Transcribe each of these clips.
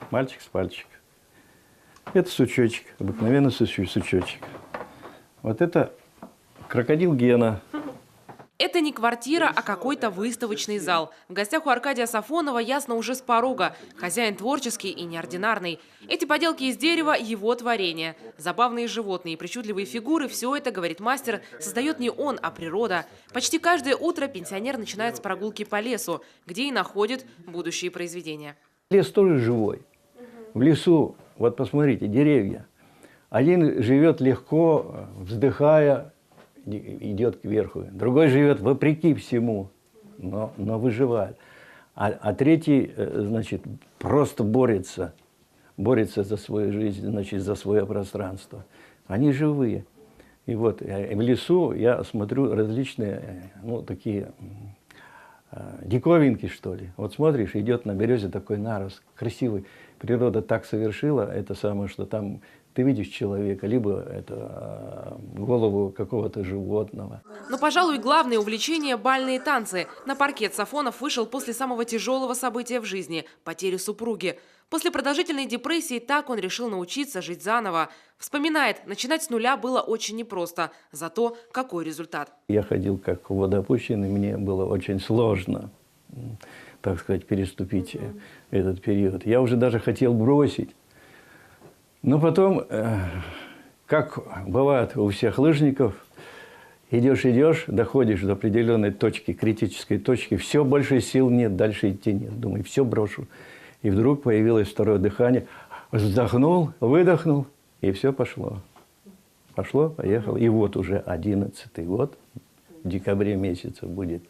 Мальчик с пальчик. Это сучочек, обыкновенный сучочек. Вот это крокодил Гена. Это не квартира, а какой-то выставочный зал. В гостях у Аркадия Сафонова ясно уже с порога. Хозяин творческий и неординарный. Эти поделки из дерева – его творение. Забавные животные и причудливые фигуры – все это, говорит мастер, создает не он, а природа. Почти каждое утро пенсионер начинает с прогулки по лесу, где и находит будущие произведения. Лес тоже живой. В лесу, вот посмотрите, деревья. Один живет легко, вздыхая, идет кверху. Другой живет вопреки всему, но выживает. А третий, значит, просто борется за свою жизнь, значит, за свое пространство. Они живые. И вот в лесу я смотрю различные, ну, такие диковинки, что ли. Вот смотришь, идет на березе такой нарост, красивый. Природа так совершила это самое, что там ты видишь человека, либо это голову какого-то животного. Но, пожалуй, главное увлечение – бальные танцы. На паркет Сафонов вышел после самого тяжелого события в жизни – потери супруги. После продолжительной депрессии так он решил научиться жить заново. Вспоминает, начинать с нуля было очень непросто. Зато какой результат. Я ходил как водопущенный, мне было очень сложно, так сказать, переступить этот период. Я уже даже хотел бросить. Но потом, как бывает у всех лыжников, идешь, доходишь до определенной точки, критической точки, все, больше сил нет, дальше идти нет. Думаю, все брошу. И вдруг появилось второе дыхание. Вздохнул, выдохнул, и все пошло. Пошло, поехало. И вот уже 11-й год, в декабре месяце будет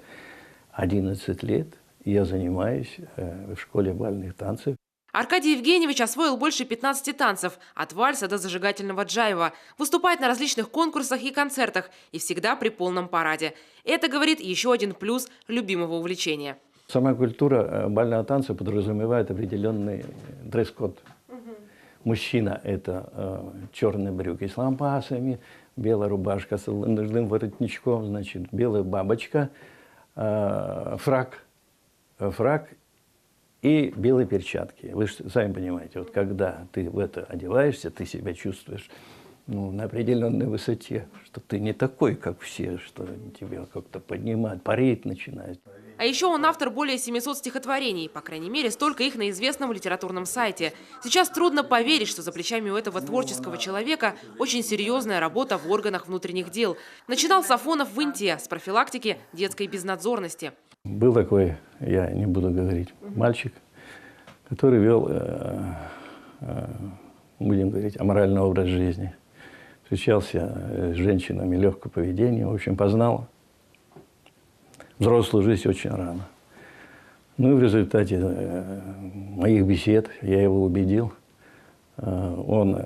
11 лет, я занимаюсь в школе бальных танцев. Аркадий Евгеньевич освоил больше 15 танцев, от вальса до зажигательного джайва. Выступает на различных конкурсах и концертах и всегда при полном параде. Это, говорит, еще один плюс любимого увлечения. Сама культура бального танца подразумевает определенный дресс-код. Мужчина – это черные брюки с лампасами, белая рубашка с лыжным воротничком, значит, белая бабочка, фрак и белые перчатки. Вы же сами понимаете, вот когда ты в это одеваешься, ты себя чувствуешь, ну, на определенной высоте, что ты не такой, как все, что тебя как-то поднимают, парить начинают. А еще он автор более 700 стихотворений, по крайней мере, столько их на известном литературном сайте. Сейчас трудно поверить, что за плечами у этого творческого человека очень серьезная работа в органах внутренних дел. Начинал Сафонов в Инте с профилактики детской безнадзорности. Был такой, я не буду говорить, мальчик, который вел, будем говорить, аморальный образ жизни. Встречался с женщинами легкого поведения, в общем, познал взрослую жизнь очень рано. Ну и в результате моих бесед я его убедил. Он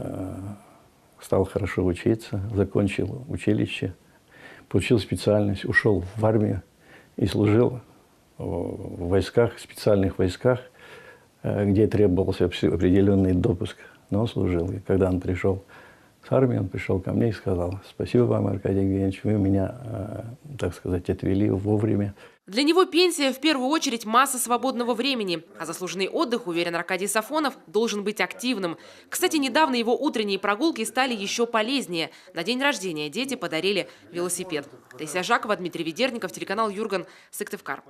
стал хорошо учиться, закончил училище, получил специальность, ушел в армию и служил в войсках, специальных войсках, где требовался определенный допуск. Но он служил. И когда он пришел с армии, он пришел ко мне и сказал: спасибо вам, Аркадий Евгеньевич, вы меня, так сказать, отвели вовремя. Для него пенсия в первую очередь масса свободного времени, а заслуженный отдых, уверен Аркадий Сафонов, должен быть активным. Кстати, недавно его утренние прогулки стали еще полезнее. На день рождения дети подарили велосипед. Таисия Жакова, Дмитрий Ведерников, телеканал Юрган, Сыктывкар.